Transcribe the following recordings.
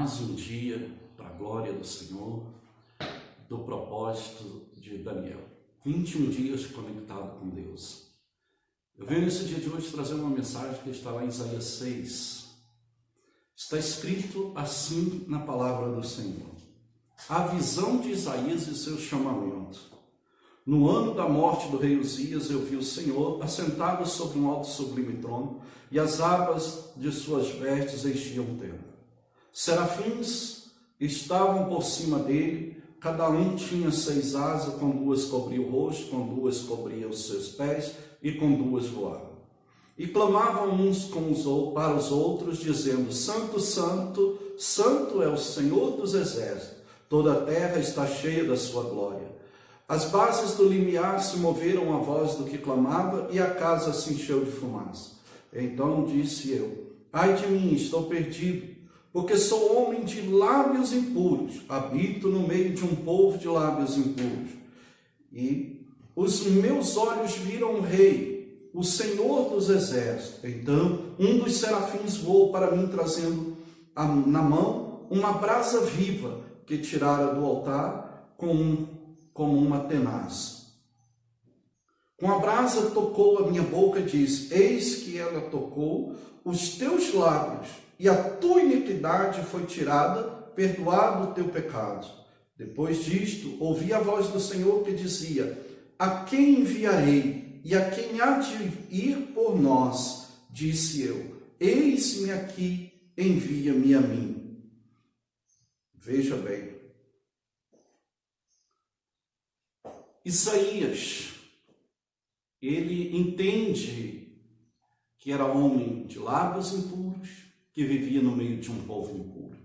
mais um dia para a glória do Senhor, do propósito de Daniel. 21 dias conectado com Deus. Eu venho nesse dia de hoje trazer uma mensagem que está lá em Isaías 6. Está escrito assim na palavra do Senhor. A visão de Isaías e seu chamamento. No ano da morte do rei Uzias, eu vi o Senhor assentado sobre um alto e sublime trono, e as abas de suas vestes enchiam o templo. Serafins estavam por cima dele, cada um tinha 6 asas, com 2 cobria o rosto, com 2 cobria os seus pés, e com 2 voavam. E clamavam uns para os outros, dizendo: Santo, Santo, Santo é o Senhor dos exércitos, toda a terra está cheia da sua glória. As bases do limiar se moveram à voz do que clamava, e a casa se encheu de fumaça. Então disse eu: ai de mim, estou perdido, porque sou homem de lábios impuros, habito no meio de um povo de lábios impuros. E os meus olhos viram o Rei, o Senhor dos exércitos. Então um dos serafins voou para mim, trazendo na mão uma brasa viva que tirara do altar como uma tenaz. Com a brasa tocou a minha boca e disse: eis que ela tocou os teus lábios, e a tua iniquidade foi tirada, perdoado o teu pecado. Depois disto, ouvi a voz do Senhor que dizia: a quem enviarei, e a quem há de ir por nós? Disse eu: eis-me aqui, envia-me a mim. Veja bem, Isaías, ele entende que era homem de lábios impuros, que vivia no meio de um povo impuro.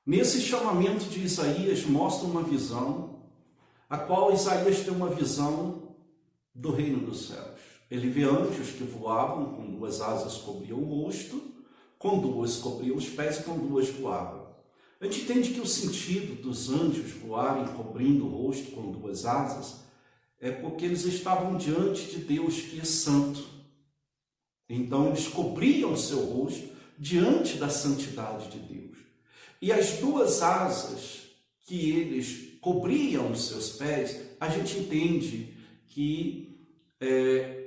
Nesse chamamento de Isaías mostra uma visão, a qual Isaías tem uma visão do reino dos céus. Ele vê anjos que voavam, com 2 asas cobriam o rosto, com 2 cobriam os pés e com 2 voavam. A gente entende que o sentido dos anjos voarem cobrindo o rosto com 2 asas é porque eles estavam diante de Deus, que é santo. Então eles cobriam o seu rosto diante da santidade de Deus. E as 2 asas que eles cobriam os seus pés, a gente entende que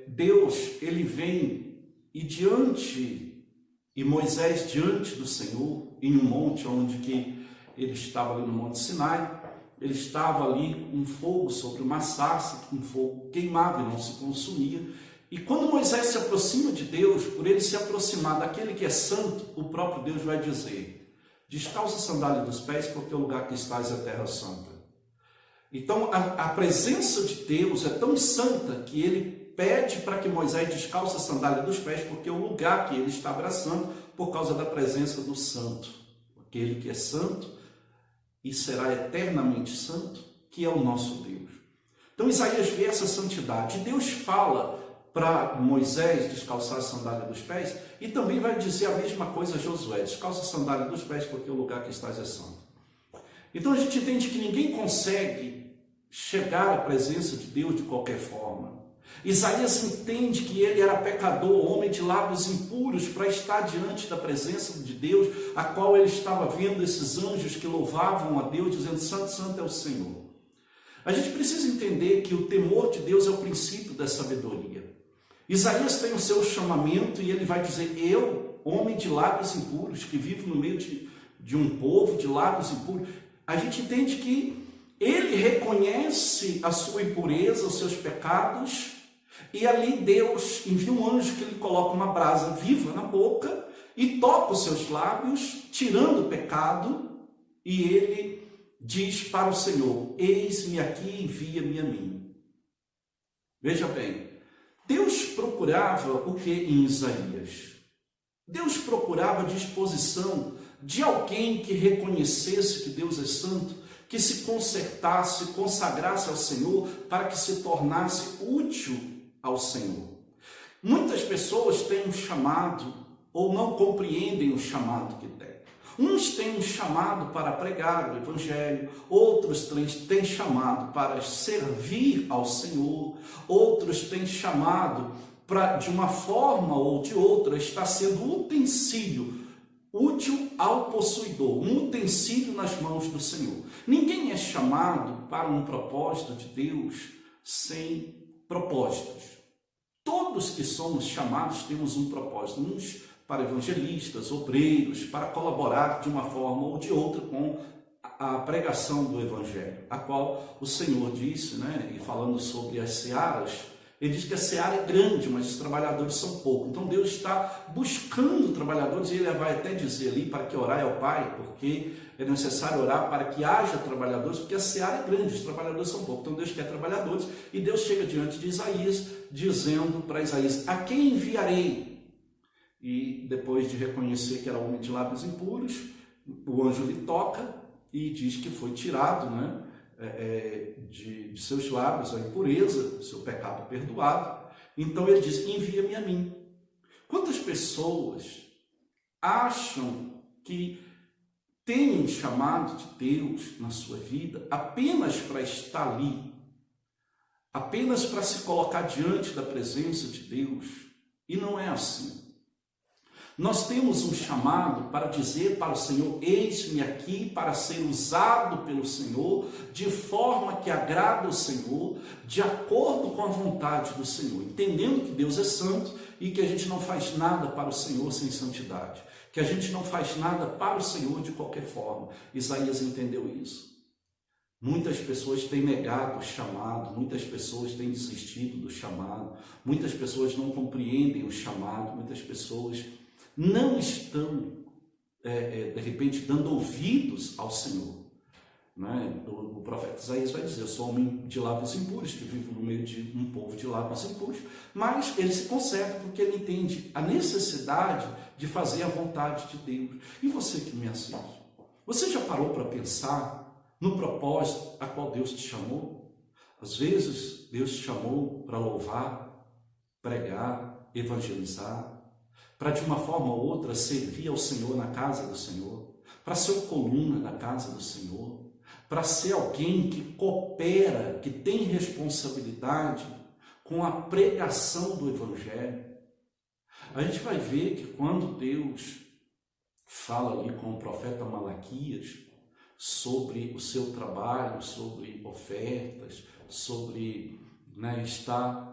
Deus, ele vem e Moisés diante do Senhor, em um monte onde que ele estava ali no Monte Sinai, ele estava ali com um fogo sobre uma sarça, que um fogo queimava e não se consumia. E quando Moisés se aproxima de Deus, por ele se aproximar daquele que é santo, o próprio Deus vai dizer: descalça a sandália dos pés, porque o lugar que estás é terra santa. Então a presença de Deus é tão santa que ele pede para que Moisés descalce a sandália dos pés, porque é o lugar que ele está abraçando, por causa da presença do santo, aquele que é santo e será eternamente santo, que é o nosso Deus. Então Isaías vê essa santidade. Deus fala para Moisés descalçar a sandália dos pés, e também vai dizer a mesma coisa a Josué: descalça a sandália dos pés, porque o lugar que estás é santo. Então a gente entende que ninguém consegue chegar à presença de Deus de qualquer forma. Isaías entende que ele era pecador, homem de lábios impuros, para estar diante da presença de Deus, a qual ele estava vendo esses anjos que louvavam a Deus, dizendo: santo, santo é o Senhor. A gente precisa entender que o temor de Deus é o princípio da sabedoria. Isaías tem o seu chamamento e ele vai dizer: eu, homem de lábios impuros, que vivo no meio de um povo de lábios impuros. A gente entende que ele reconhece a sua impureza, os seus pecados, e ali Deus envia um anjo que lhe coloca uma brasa viva na boca e toca os seus lábios, tirando o pecado, e ele diz para o Senhor: eis-me aqui, envia-me a mim. Veja bem, Deus procurava o que em Isaías? Deus procurava a disposição de alguém que reconhecesse que Deus é santo, que se consertasse, consagrasse ao Senhor, para que se tornasse útil ao Senhor. Muitas pessoas têm um chamado, ou não compreendem o chamado que têm. Uns têm um chamado para pregar o Evangelho, outros têm chamado para servir ao Senhor, outros têm chamado para, de uma forma ou de outra, estar sendo utensílio útil ao possuidor, um utensílio nas mãos do Senhor. Ninguém é chamado para um propósito de Deus sem propósitos. Todos que somos chamados temos um propósito, uns para evangelistas, obreiros, para colaborar de uma forma ou de outra com a pregação do Evangelho, a qual o Senhor disse, né, e falando sobre as searas, ele diz que a seara é grande, mas os trabalhadores são poucos. Então Deus está buscando trabalhadores, e ele vai até dizer ali para que orai ao Pai, porque é necessário orar para que haja trabalhadores, porque a seara é grande, os trabalhadores são poucos. Então Deus quer trabalhadores, e Deus chega diante de Isaías, dizendo para Isaías: a quem enviarei? E depois de reconhecer que era homem de lábios impuros, o anjo lhe toca e diz que foi tirado, né, de seus lábios a impureza, seu pecado perdoado. Então ele diz: envia-me a mim. Quantas pessoas acham que tem um chamado de Deus na sua vida apenas para estar ali, apenas para se colocar diante da presença de Deus? E não é assim. Nós temos um chamado para dizer para o Senhor: eis-me aqui para ser usado pelo Senhor de forma que agrada o Senhor, de acordo com a vontade do Senhor, entendendo que Deus é santo e que a gente não faz nada para o Senhor sem santidade, que a gente não faz nada para o Senhor de qualquer forma. Isaías entendeu isso. Muitas pessoas têm negado o chamado, muitas pessoas têm desistido do chamado, muitas pessoas não compreendem o chamado, muitas pessoas não estão, de repente, dando ouvidos ao Senhor. Né? O profeta Isaías vai dizer: eu sou homem de lábios impuros, que vivo no meio de um povo de lábios impuros. Mas ele se conserta porque ele entende a necessidade de fazer a vontade de Deus. E você que me assiste, você já parou para pensar no propósito a qual Deus te chamou? Às vezes, Deus te chamou para louvar, pregar, evangelizar, para de uma forma ou outra servir ao Senhor na casa do Senhor, para ser uma coluna na casa do Senhor, para ser alguém que coopera, que tem responsabilidade com a pregação do Evangelho. A gente vai ver que quando Deus fala ali com o profeta Malaquias sobre o seu trabalho, sobre ofertas, sobre, né, estar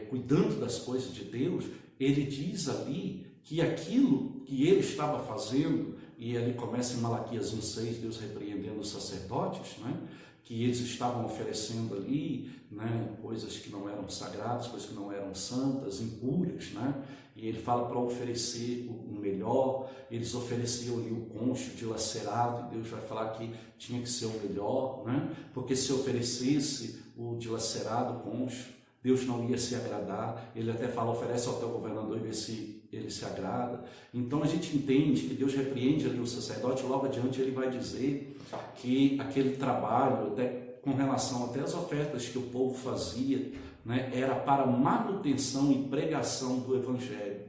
cuidando das coisas de Deus, ele diz ali que aquilo que ele estava fazendo, e ali começa em Malaquias 1,6, Deus repreendendo os sacerdotes, né, que eles estavam oferecendo ali, né, coisas que não eram sagradas, coisas que não eram santas, impuras, né, e ele fala para oferecer o melhor. Eles ofereciam ali o concho dilacerado, e Deus vai falar que tinha que ser o melhor, né, porque se oferecesse o dilacerado, o concho, Deus não ia se agradar. Ele até fala: oferece ao teu governador e vê se ele se agrada. Então a gente entende que Deus repreende ali o sacerdote. Logo adiante ele vai dizer que aquele trabalho, até com relação até às ofertas que o povo fazia, né, era para manutenção e pregação do Evangelho.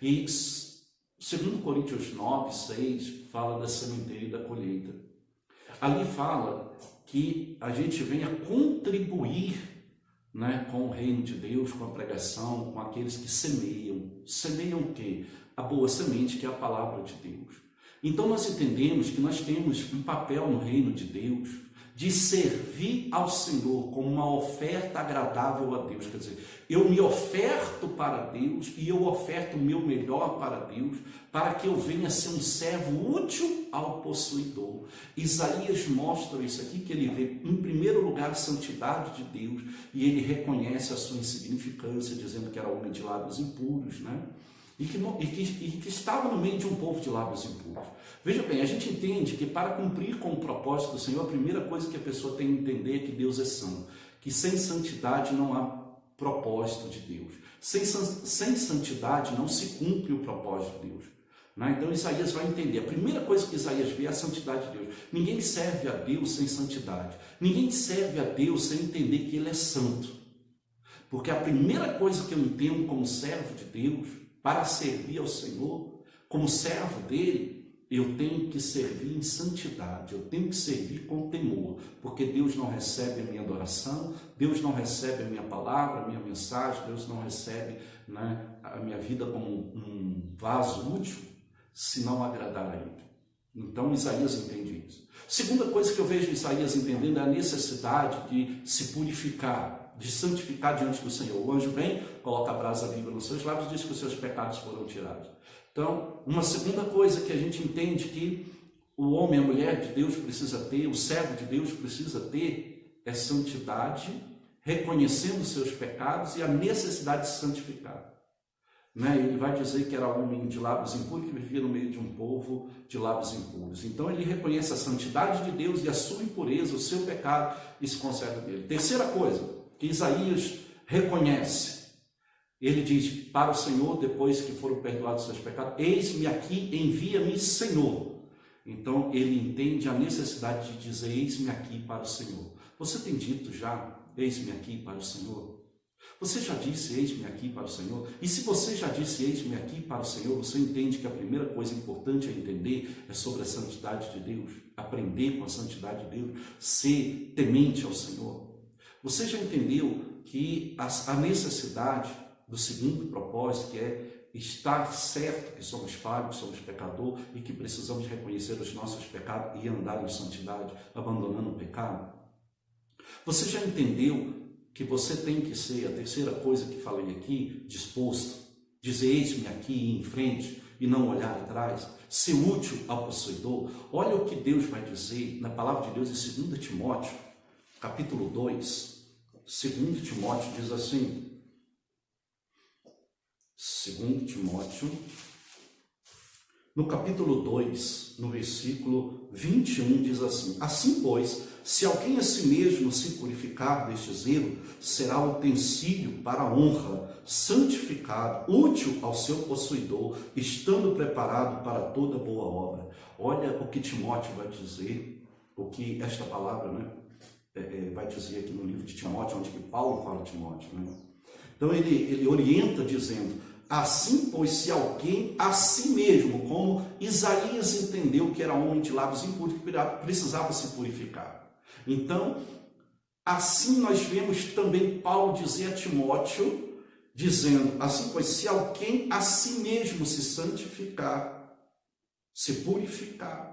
E 2 Coríntios 9:6 fala da sementeira e da colheita. Ali fala que a gente venha contribuir, né, com o reino de Deus, com a pregação, com aqueles que semeiam. Semeiam o quê? A boa semente, que é a palavra de Deus. Então nós entendemos que nós temos um papel no reino de Deus de servir ao Senhor como uma oferta agradável a Deus. Quer dizer, eu me oferto para Deus e eu oferto o meu melhor para Deus, para que eu venha ser um servo útil ao possuidor. Isaías mostra isso aqui, que ele vê em primeiro lugar a santidade de Deus, e ele reconhece a sua insignificância, dizendo que era homem de lábios impuros, né? E que estava no meio de um povo de lábios impuros. Veja bem, a gente entende que para cumprir com o propósito do Senhor, a primeira coisa que a pessoa tem que entender é que Deus é santo, que sem santidade não há propósito de Deus. Sem santidade não se cumpre o propósito de Deus. Né? Então Isaías vai entender, a primeira coisa que Isaías vê é a santidade de Deus. Ninguém serve a Deus sem santidade. Ninguém serve a Deus sem entender que Ele é santo. Porque a primeira coisa que eu entendo como servo de Deus, para servir ao Senhor, como servo dele, eu tenho que servir em santidade, eu tenho que servir com temor, porque Deus não recebe a minha adoração, Deus não recebe a minha palavra, a minha mensagem, Deus não recebe, né, a minha vida como um vaso útil se não agradar a ele. Então Isaías entende isso. Segunda coisa que eu vejo Isaías entendendo é a necessidade de se purificar, de santificar diante do Senhor. O anjo vem, coloca a brasa viva nos seus lábios e diz que os seus pecados foram tirados. Então, uma segunda coisa que a gente entende que o homem, a mulher de Deus precisa ter, o servo de Deus precisa ter, é santidade, reconhecendo os seus pecados e a necessidade de se santificar. Ele vai dizer que era homem de lábios impuros, que vivia no meio de um povo de lábios impuros. Então ele reconhece a santidade de Deus e a sua impureza, o seu pecado, e se conserva dele. Terceira coisa que Isaías reconhece, ele diz para o Senhor, depois que foram perdoados os seus pecados: eis-me aqui, envia-me, Senhor. Então ele entende a necessidade de dizer: eis-me aqui para o Senhor. Você tem dito já: eis-me aqui para o Senhor? Você já disse: eis-me aqui para o Senhor? E se você já disse: eis-me aqui para o Senhor, você entende que a primeira coisa importante a entender é sobre a santidade de Deus, aprender com a santidade de Deus, ser temente ao Senhor. Você já entendeu que a necessidade do segundo propósito, que é estar certo que somos falhos, somos pecador e que precisamos reconhecer os nossos pecados e andar em santidade, abandonando o pecado? Você já entendeu que você tem que ser, a terceira coisa que falei aqui, disposto, dizer: eis-me aqui em frente e não olhar atrás, ser útil ao possuidor? Olha o que Deus vai dizer na palavra de Deus em 2 Timóteo, capítulo 2, 2 Timóteo diz assim, 2 Timóteo, no capítulo 2, no versículo 21, diz assim: assim, pois, se alguém a si mesmo se purificar deste zelo, será utensílio para a honra, santificado, útil ao seu possuidor, estando preparado para toda boa obra. Olha o que Timóteo vai dizer, o que esta palavra vai dizer aqui no livro de Timóteo, onde que Paulo fala a Timóteo. Então ele orienta dizendo: assim, pois, se alguém a si mesmo, como Isaías entendeu que era homem de lábios impuros, que precisava se purificar. Então, assim nós vemos também Paulo dizer a Timóteo, dizendo: assim, pois, se alguém a si mesmo se santificar, se purificar,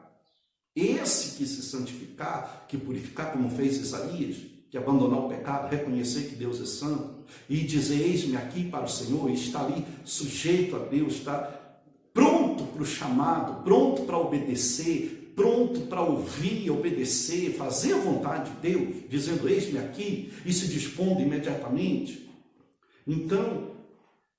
esse que se santificar, que purificar, como fez Isaías, que abandonar o pecado, reconhecer que Deus é santo e dizer: eis-me aqui para o Senhor, e está ali sujeito a Deus, está pronto para o chamado, pronto para obedecer, pronto para ouvir, obedecer, fazer a vontade de Deus, dizendo: eis-me aqui, e se dispondo imediatamente. Então,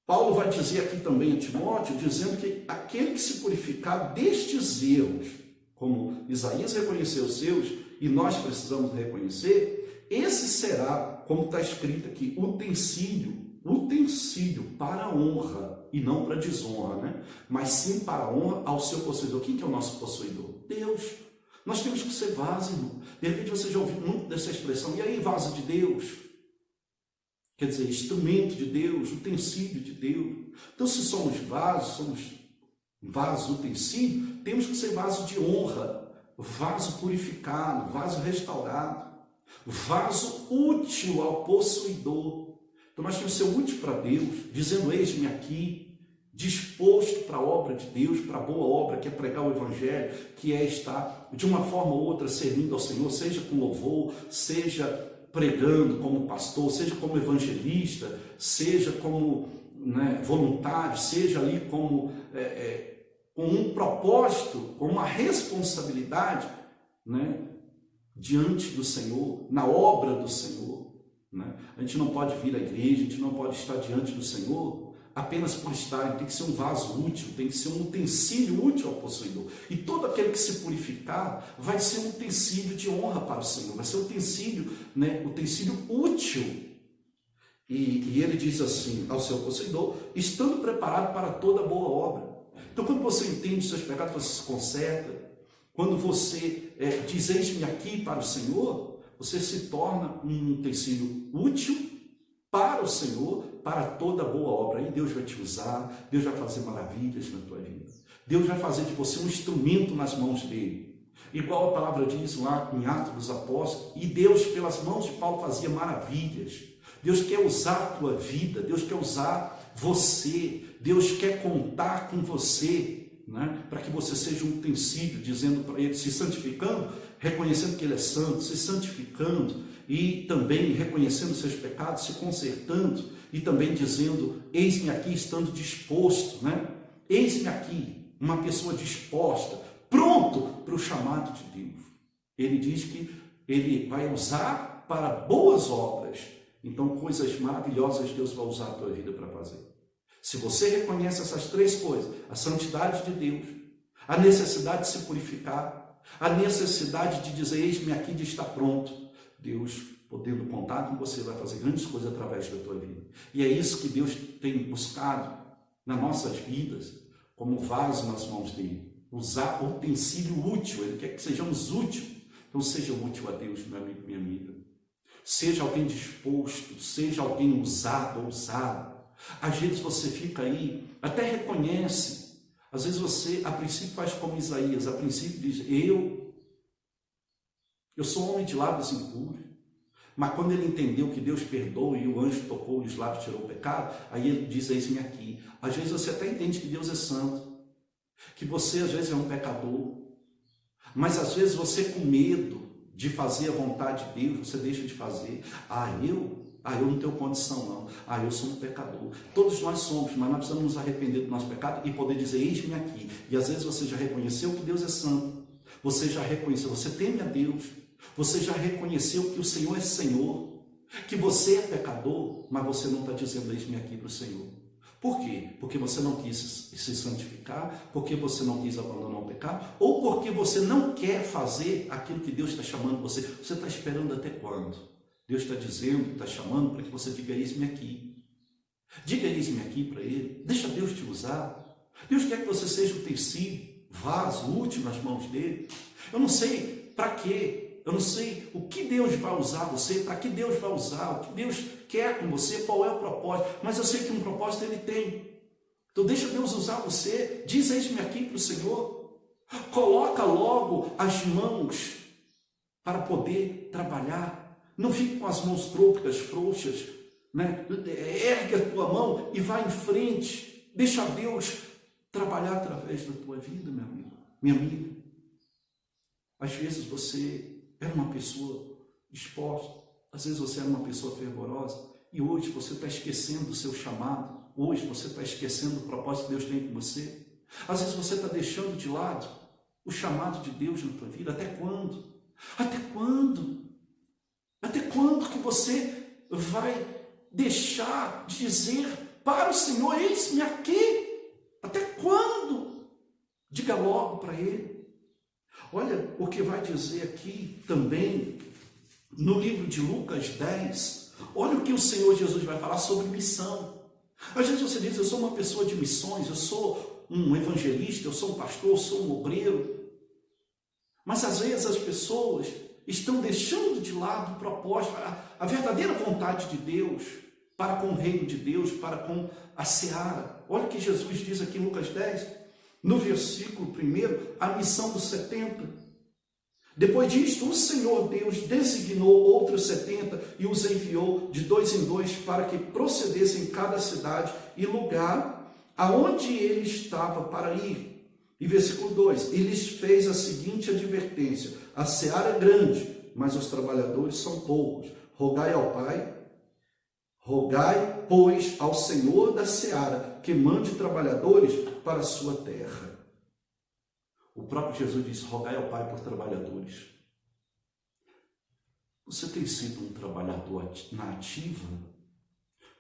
Paulo vai dizer aqui também a Timóteo, dizendo que aquele que se purificar destes erros, como Isaías reconheceu os seus, e nós precisamos reconhecer, esse será, como está escrito aqui, utensílio para a honra, e não para a desonra, mas sim para a honra ao seu possuidor. Quem que é o nosso possuidor? Deus. Nós temos que ser vaso, irmão. De repente você já ouviu muito dessa expressão: e aí, vaso de Deus? Quer dizer, instrumento de Deus, utensílio de Deus. Então, se somos vaso, utensílio, temos que ser vaso de honra, vaso purificado, vaso restaurado, vaso útil ao possuidor. Então nós temos que ser útil para Deus, dizendo: eis-me aqui, disposto para a obra de Deus, para a boa obra, que é pregar o Evangelho, que é estar de uma forma ou outra servindo ao Senhor, seja com louvor, seja pregando como pastor, seja como evangelista, seja como voluntário, seja ali como com um propósito, com uma responsabilidade diante do Senhor, na obra do Senhor. A gente não pode vir à igreja, a gente não pode estar diante do Senhor apenas por estar. Tem que ser um vaso útil, tem que ser um utensílio útil ao possuidor. E todo aquele que se purificar vai ser um utensílio de honra para o Senhor, vai ser um utensílio, utensílio útil. E ele diz assim ao seu possuidor: estando preparado para toda boa obra. Então, quando você entende os seus pecados, você se conserta. Quando você diz: eis-me aqui para o Senhor, você se torna um utensílio útil para o Senhor, para toda boa obra. Aí Deus vai te usar, Deus vai fazer maravilhas na tua vida. Deus vai fazer de você um instrumento nas mãos dele. Igual a palavra diz lá em Atos dos Apóstolos, e Deus, pelas mãos de Paulo, fazia maravilhas. Deus quer usar a tua vida, Deus quer usar você, Deus quer contar com você, né? Para que você seja um utensílio, dizendo para ele, se santificando, reconhecendo que ele é santo, se santificando e também reconhecendo seus pecados, se consertando e também dizendo, eis-me aqui, estando disposto, né? Eis-me aqui, uma pessoa disposta, pronto para o chamado de Deus. Ele diz que ele vai usar para boas obras. Então, coisas maravilhosas Deus vai usar a tua vida para fazer. Se você reconhece essas três coisas, a santidade de Deus, a necessidade de se purificar, a necessidade de dizer, eis-me aqui, de estar pronto, Deus, podendo contar com você, vai fazer grandes coisas através da tua vida. E é isso que Deus tem buscado nas nossas vidas, como vaso nas mãos dele. Usar utensílio útil, ele quer que sejamos úteis. Então seja útil a Deus, meu amigo, minha amiga. Seja alguém disposto, seja alguém usado, ousado. Às vezes você fica aí, até reconhece. Às vezes você, a princípio, faz como Isaías. A princípio diz, eu sou homem de lábios impuros. Mas quando ele entendeu que Deus perdoa e o anjo tocou os lábios, tirou o pecado, aí ele diz, eis-me aqui. Às vezes você até entende que Deus é santo, que você às vezes é um pecador, mas às vezes você com medo de fazer a vontade de Deus, você deixa de fazer. Eu não tenho condição não. Eu sou um pecador. Todos nós somos, mas nós precisamos nos arrepender do nosso pecado e poder dizer, eis-me aqui. E às vezes você já reconheceu que Deus é santo, você já reconheceu, você teme a Deus, você já reconheceu que o Senhor é Senhor, que você é pecador, mas você não está dizendo, eis-me aqui para o Senhor. Por quê? Porque você não quis se santificar, porque você não quis abandonar o pecado, ou porque você não quer fazer aquilo que Deus está chamando você. Você está esperando até quando? Deus está dizendo, está chamando para que você diga, eis-me aqui. Diga, eis-me aqui para Ele. Deixa Deus te usar. Deus quer que você seja um tecido, vaso, útil nas mãos dEle. Eu não sei para quê. Eu não sei o que Deus vai usar você, para que Deus vai usar, o que Deus quer com você, qual é o propósito. Mas eu sei que um propósito Ele tem. Então deixa Deus usar você. Diz, eis-me aqui para o Senhor. Coloca logo as mãos para poder trabalhar. Não fique com as mãos trôpicas, frouxas, né? Ergue a tua mão e vai em frente. Deixa Deus trabalhar através da tua vida, meu amigo, minha amiga. Às vezes você era uma pessoa disposta, às vezes você era uma pessoa fervorosa, e hoje você está esquecendo o seu chamado, hoje você está esquecendo o propósito que Deus tem com você. Às vezes você está deixando de lado o chamado de Deus na tua vida. Até quando? Até quando? Até quando que você vai deixar de dizer para o Senhor, eis-me aqui? Até quando? Diga logo para Ele. Olha o que vai dizer aqui também no livro de Lucas 10. Olha o que o Senhor Jesus vai falar sobre missão. Às vezes você diz, eu sou uma pessoa de missões, eu sou um evangelista, eu sou um pastor, eu sou um obreiro. Mas às vezes as pessoas estão deixando de lado o propósito, a verdadeira vontade de Deus para com o reino de Deus, para com a seara. Olha o que Jesus diz aqui em Lucas 10. No versículo 1, a missão dos 70. Depois disto, o Senhor Deus designou outros 70 e os enviou de 2 em 2 para que procedessem em cada cidade e lugar aonde ele estava para ir. E versículo 2, e lhes fez a seguinte advertência: a seara é grande, mas os trabalhadores são poucos. Rogai ao Pai, rogai, pois, ao Senhor da seara, que mande trabalhadores para a sua terra. O próprio Jesus disse, rogai ao Pai por trabalhadores. Você tem sido um trabalhador na ativa?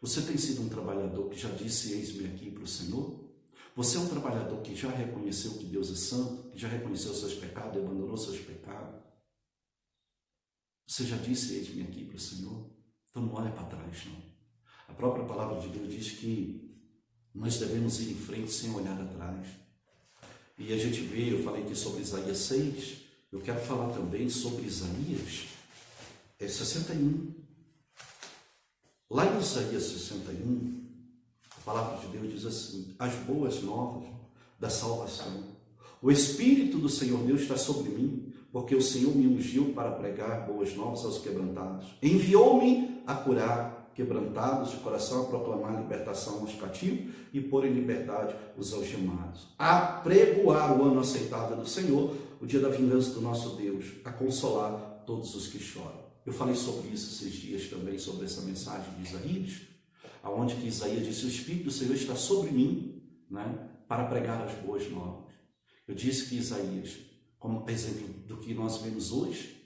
Você tem sido um trabalhador que já disse, eis-me aqui para o Senhor? Você é um trabalhador que já reconheceu que Deus é santo, que já reconheceu seus pecados e abandonou seus pecados? Você já disse, eis-me aqui para o Senhor? Então não olha para trás, não. A própria palavra de Deus diz que nós devemos ir em frente sem olhar atrás. E a gente vê, eu falei aqui sobre Isaías 6, eu quero falar também sobre Isaías 61. Lá em Isaías 61, a palavra de Deus diz assim, as boas novas da salvação. O Espírito do Senhor Deus está sobre mim, porque o Senhor me ungiu para pregar boas novas aos quebrantados. Enviou-me a curar quebrantados de coração, a proclamar a libertação aos cativos e pôr em liberdade os algemados, a pregoar o ano aceitável do Senhor, o dia da vingança do nosso Deus, a consolar todos os que choram. Eu falei sobre isso esses dias também, sobre essa mensagem de Isaías, aonde que Isaías disse: o Espírito do Senhor está sobre mim, né, para pregar as boas novas. Eu disse que Isaías, como exemplo do que nós vemos hoje,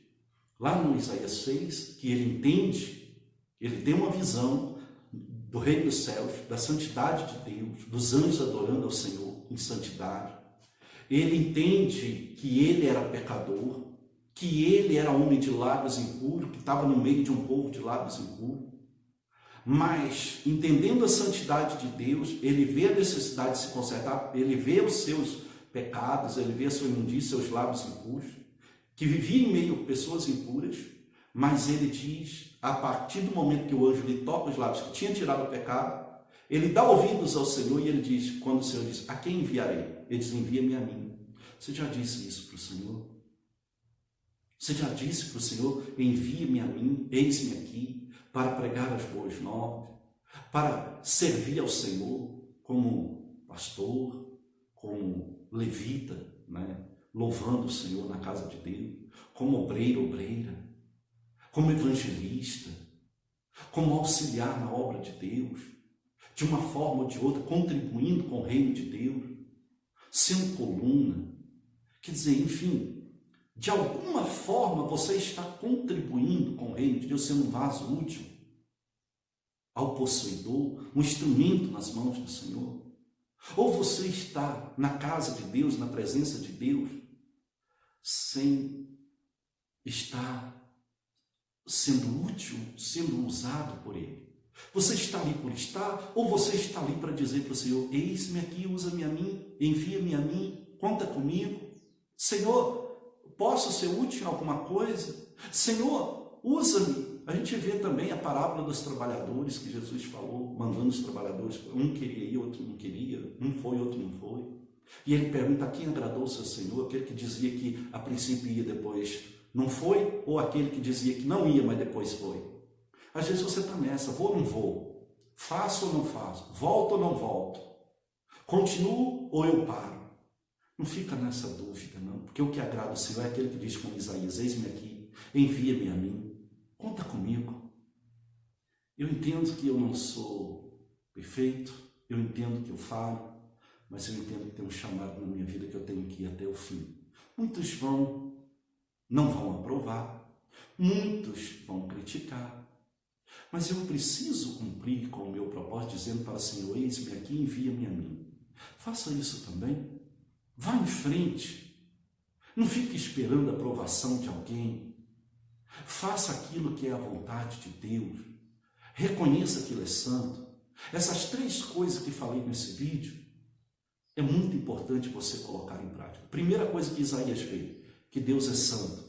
lá no Isaías 6, que ele entende, ele tem uma visão do reino dos céus, da santidade de Deus, dos anjos adorando ao Senhor em santidade. Ele entende que ele era pecador, que ele era homem de lábios impuros, que estava no meio de um povo de lábios impuros. Mas, entendendo a santidade de Deus, ele vê a necessidade de se consertar, ele vê os seus pecados, ele vê a sua imundícia, seus lábios impuros, que vivia em meio a pessoas impuras, mas ele diz, a partir do momento que o anjo lhe toca os lábios, que tinha tirado o pecado, ele dá ouvidos ao Senhor e ele diz, quando o Senhor diz: a quem enviarei? Ele diz: envia-me a mim. Você já disse isso para o Senhor? Você já disse para o Senhor: envia-me a mim, eis-me aqui, para pregar as boas novas, para servir ao Senhor como pastor, como levita, né? Louvando o Senhor na casa de Deus, como obreiro, obreira, como evangelista, como auxiliar na obra de Deus, de uma forma ou de outra, contribuindo com o reino de Deus, sendo coluna, quer dizer, enfim, de alguma forma você está contribuindo com o reino de Deus, sendo um vaso útil ao possuidor, um instrumento nas mãos do Senhor. Ou você está na casa de Deus, na presença de Deus, sem estar sendo útil, sendo usado por Ele. Você está ali por estar, ou você está ali para dizer para o Senhor: eis-me aqui, usa-me a mim, envia-me a mim, conta comigo. Senhor, posso ser útil em alguma coisa? Senhor, usa-me. A gente vê também a parábola dos trabalhadores que Jesus falou, mandando os trabalhadores, um queria ir, outro não queria, um foi, outro não foi. E ele pergunta: a quem agradou o seu Senhor? Aquele que dizia que a princípio ia, depois não foi, ou aquele que dizia que não ia, mas depois foi? Às vezes você está nessa: vou ou não vou? Faço ou não faço? Volto ou não volto? Continuo ou eu paro? Não fica nessa dúvida, não, porque o que agrada o Senhor é aquele que diz com Isaías: eis-me aqui, envia-me a mim, conta comigo. Eu entendo que eu não sou perfeito, eu entendo que eu falho, mas eu entendo que tem um chamado na minha vida que eu tenho que ir até o fim. Muitos não vão aprovar, muitos vão criticar, mas eu preciso cumprir com o meu propósito, dizendo para o Senhor: eis-me aqui, envia-me a mim. Faça isso também. Vá em frente. Não fique esperando a aprovação de alguém. Faça aquilo que é a vontade de Deus. Reconheça que Ele é santo. Essas 3 coisas que falei nesse vídeo, é muito importante você colocar em prática. Primeira coisa que Isaías vê: que Deus é santo,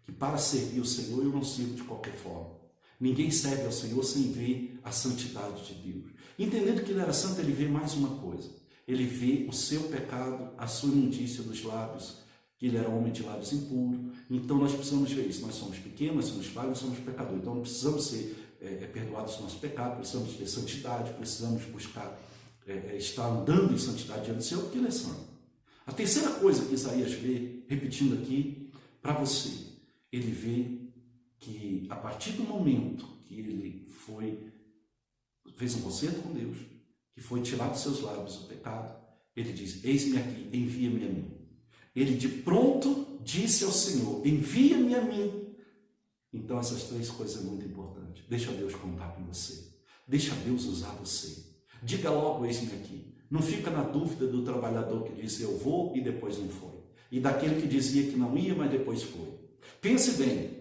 que para servir o Senhor eu não sirvo de qualquer forma. Ninguém serve ao Senhor sem ver a santidade de Deus. Entendendo que Ele era santo, ele vê mais uma coisa. Ele vê o seu pecado, a sua imundícia dos lábios, que ele era homem de lábios impuros. Então nós precisamos ver isso. Nós somos pequenos, nós somos falhos, somos pecadores. Então nós precisamos ser perdoados dos nossos pecados, precisamos ter santidade, precisamos buscar estar andando em santidade diante do Senhor, porque Ele é santo. A terceira coisa que Isaías vê, repetindo aqui para você, ele vê que a partir do momento que ele fez um concerto com Deus, que foi tirado dos seus lábios o pecado, ele diz: eis-me aqui, envia-me a mim. Ele de pronto disse ao Senhor: envia-me a mim. Então essas 3 coisas são muito importantes. Deixa Deus contar com você. Deixa Deus usar você. Diga logo: eis-me aqui. Não fica na dúvida do trabalhador que disse: eu vou, e depois não foi. E daquele que dizia que não ia, mas depois foi. Pense bem.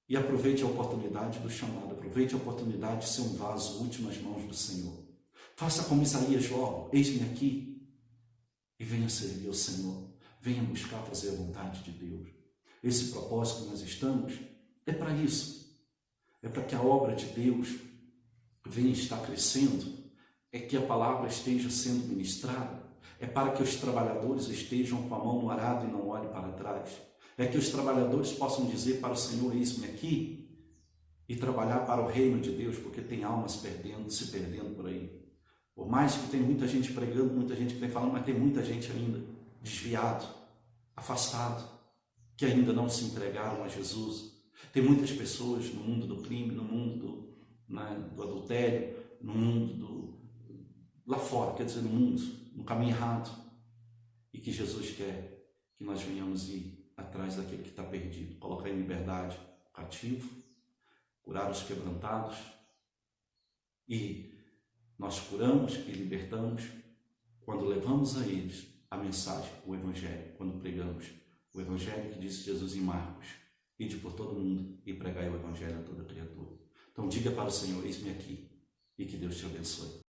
E aproveite a oportunidade do chamado. Aproveite a oportunidade de ser um vaso útil nas mãos do Senhor. Faça como Isaías logo: eis-me aqui. E venha servir ao Senhor. Venha buscar fazer a vontade de Deus. Esse propósito que nós estamos é para isso. É para que a obra de Deus venha estar crescendo. É que a palavra esteja sendo ministrada. É para que os trabalhadores estejam com a mão no arado e não olhem para trás. É que os trabalhadores possam dizer para o Senhor: eis-me aqui. e trabalhar para o reino de Deus, porque tem almas se perdendo por aí. Por mais que tem muita gente pregando, muita gente que vem falando, mas tem muita gente ainda desviado, afastado, que ainda não se entregaram a Jesus. Tem muitas pessoas no mundo do crime, no mundo do adultério, no mundo lá fora, quer dizer, no mundo, no caminho errado. E que Jesus quer que nós venhamos ir atrás daquele que está perdido, colocar em liberdade o cativo, curar os quebrantados. E nós curamos e libertamos quando levamos a eles a mensagem, o Evangelho, quando pregamos o Evangelho que disse Jesus em Marcos: ide por todo mundo e pregai o Evangelho a toda criatura. Então diga para o Senhor: eis-me aqui, e que Deus te abençoe.